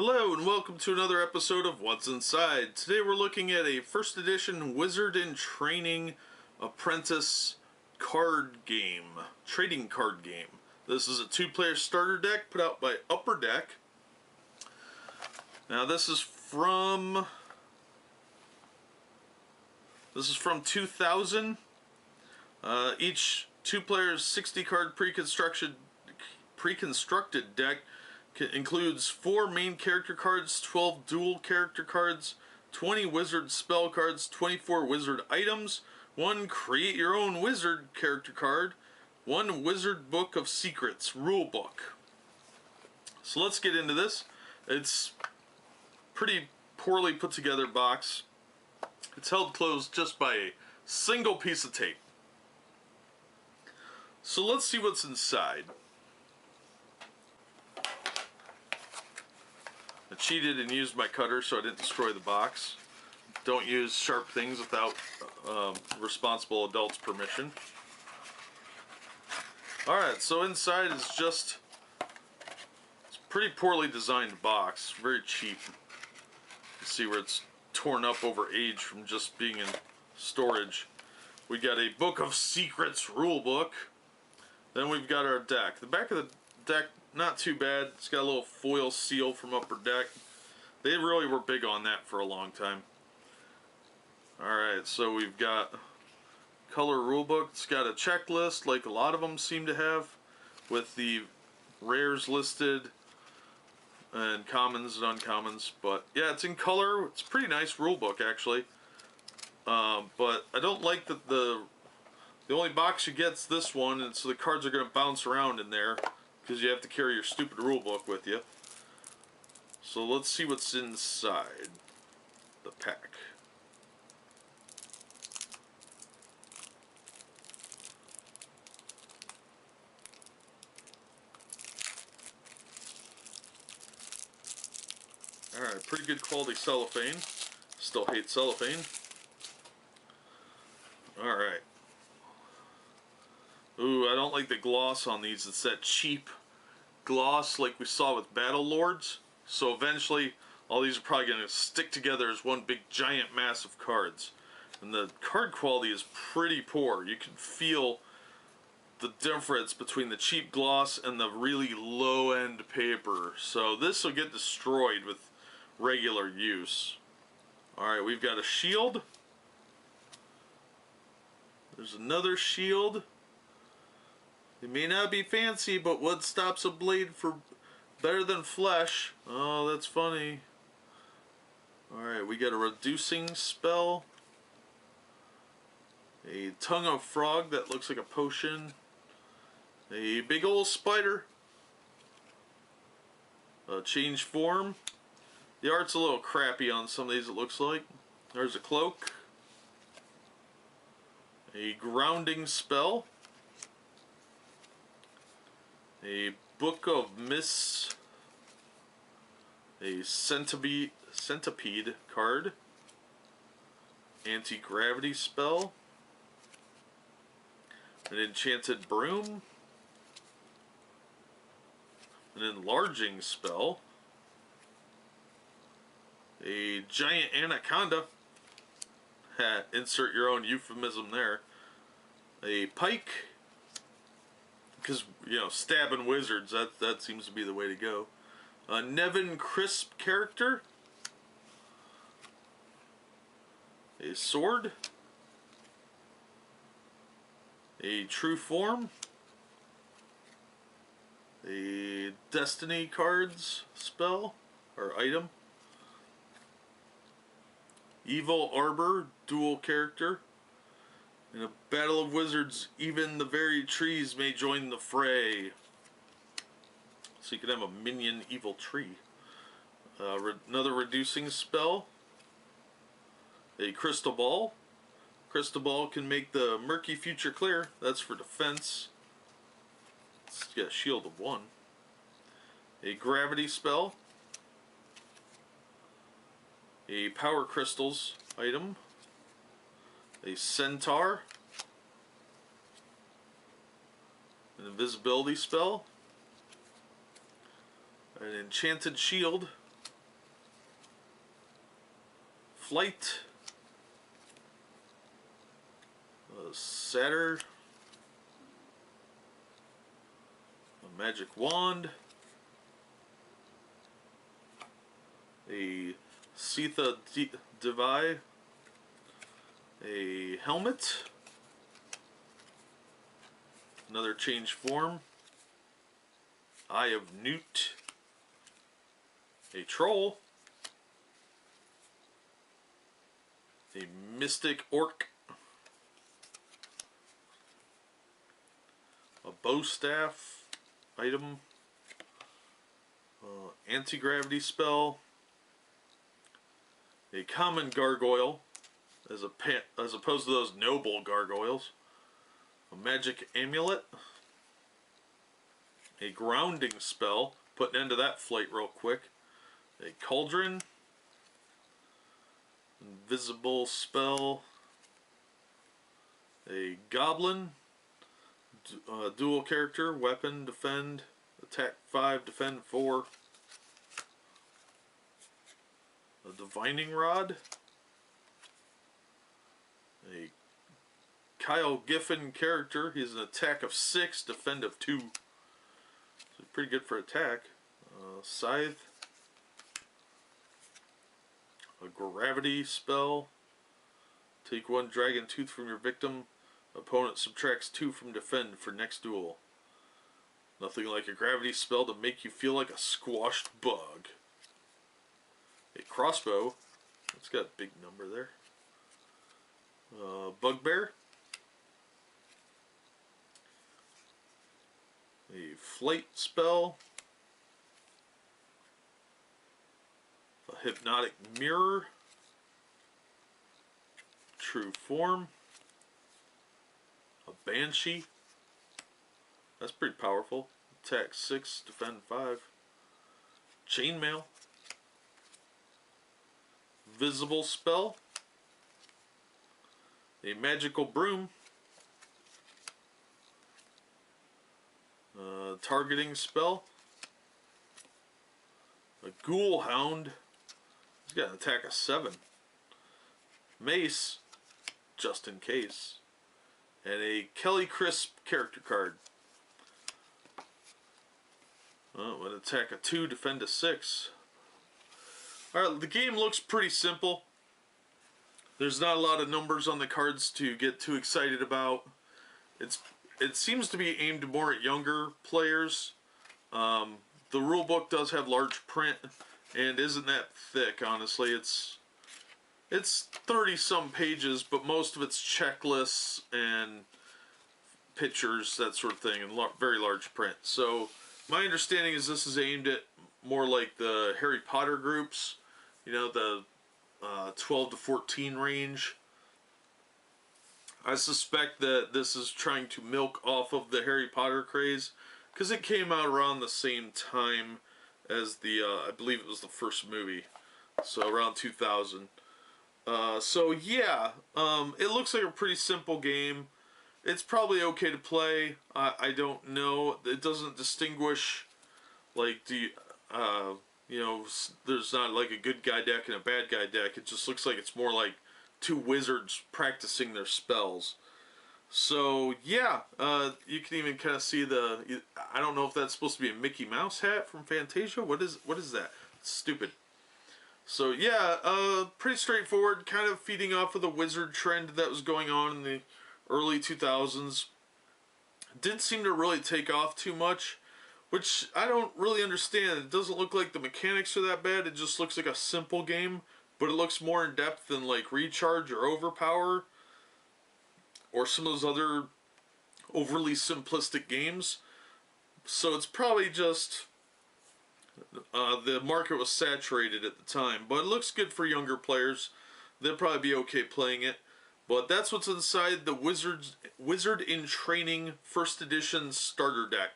Hello and welcome to another episode of What's Inside. Today we're looking at a first edition Wizard in Training Apprentice card game, trading card game. This is a 2-player starter deck put out by Upper Deck. Now this is from 2000. Each 2-player 60 card pre-constructed deck includes 4 main character cards, 12 dual character cards, 20 wizard spell cards, 24 wizard items, 1 create your own wizard character card, 1 wizard book of secrets, rulebook. So let's get into this. It's pretty poorly put together box. It's held closed just by a single piece of tape. So let's see what's inside. I cheated and used my cutter so I didn't destroy the box. Don't use sharp things without responsible adults' permission. Alright, so inside is it's a pretty poorly designed box, very cheap. You see where it's torn up over age from just being in storage. We got a Book of Secrets rulebook. Then we've got our deck. The back of the deck, not too bad. It's got a little foil seal from Upper Deck. They really were big on that for a long time. Alright, so we've got color rulebook. It's got a checklist like a lot of them seem to have, with the rares listed and commons and uncommons. But yeah, it's in color. It's a pretty nice rulebook actually. But I don't like that the only box you get's this one, and so the cards are going to bounce around in there because you have to carry your stupid rulebook with you. So let's see what's inside the pack. Alright, pretty good quality cellophane. Still hate cellophane. Alright. Ooh, I don't like the gloss on these. It's that cheap gloss like we saw with Battle Lords. So eventually all these are probably going to stick together as one big giant mass of cards. And the card quality is pretty poor. You can feel the difference between the cheap gloss and the really low end paper. So this will get destroyed with regular use. Alright, we've got a shield. There's another shield. It may not be fancy, but what stops a blade for better than flesh? Oh, that's funny. Alright, we got a reducing spell. A tongue of frog that looks like a potion. A big old spider. Change form. The art's a little crappy on some of these, it looks like. There's a cloak. A grounding spell. A Book of Mists. A centipede card. Anti-gravity spell. An enchanted broom. An enlarging spell. A giant anaconda. Insert your own euphemism there. A pike. Because, you know, stabbing wizards, that seems to be the way to go. A Nevin Crisp character. A sword. A true form. A destiny cards spell or item. Evil Arbor dual character. In a battle of wizards, even the very trees may join the fray. So you can have a minion evil tree. Another reducing spell. A crystal ball. Crystal ball can make the murky future clear. That's for defense. It's got a shield of 1. A gravity spell. A power crystals item. A centaur. An invisibility spell. An enchanted shield. Flight, a Satyr, a Magic Wand, a Sitha Devi, a helmet, another change form, Eye of Newt, a troll, a mystic orc, a bow staff item, anti-gravity spell, a common gargoyle, as opposed to those noble gargoyles, a magic amulet, a grounding spell, put an end to that flight real quick, a cauldron, invisible spell, a goblin, dual character, weapon, defend, attack 5, defend 4, a divining rod, a Kyle Giffen character, he's an attack of 6, defend of 2, so pretty good for attack, scythe, a gravity spell, take 1 dragon tooth from your victim, opponent subtracts 2 from defend for next duel. Nothing like a gravity spell to make you feel like a squashed bug. A crossbow, it's got a big number there. Bugbear, a flight spell, a hypnotic mirror, true form, a banshee, that's pretty powerful, attack 6, defend 5, chainmail, visible spell, a magical broom, targeting spell, a ghoul hound, he's got an attack of 7, mace, just in case, and a Kelly Crisp character card. An attack of 2, defend a 6. Alright, the game looks pretty simple. There's not a lot of numbers on the cards to get too excited about. It seems to be aimed more at younger players. The rulebook does have large print and isn't that thick, honestly. It's 30-some pages, but most of it's checklists and pictures, that sort of thing, and very large print. So my understanding is this is aimed at more like the Harry Potter groups, you know, the 12 to 14 range. I suspect that this is trying to milk off of the Harry Potter craze, because it came out around the same time as the, I believe it was the first movie, so around 2000. So yeah, it looks like a pretty simple game. It's probably okay to play. I don't know. It doesn't distinguish, like, you know, there's not like a good guy deck and a bad guy deck. It just looks like it's more like 2 wizards practicing their spells. So yeah, you can even kind of see I don't know if that's supposed to be a Mickey Mouse hat from Fantasia. What is that? It's stupid. So yeah, pretty straightforward, kind of feeding off of the wizard trend that was going on in the early 2000s. Didn't seem to really take off too much, which I don't really understand. It doesn't look like the mechanics are that bad. It just looks like a simple game, but it looks more in depth than like Recharge or Overpower or some of those other overly simplistic games. So it's probably just the market was saturated at the time, but it looks good for younger players. They'll probably be okay playing it. But that's what's inside the Wizard in Training First Edition starter deck.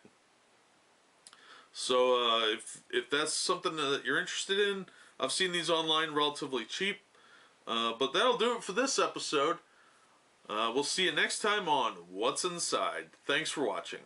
So if that's something that you're interested in, I've seen these online relatively cheap. But that'll do it for this episode. We'll see you next time on What's Inside. Thanks for watching.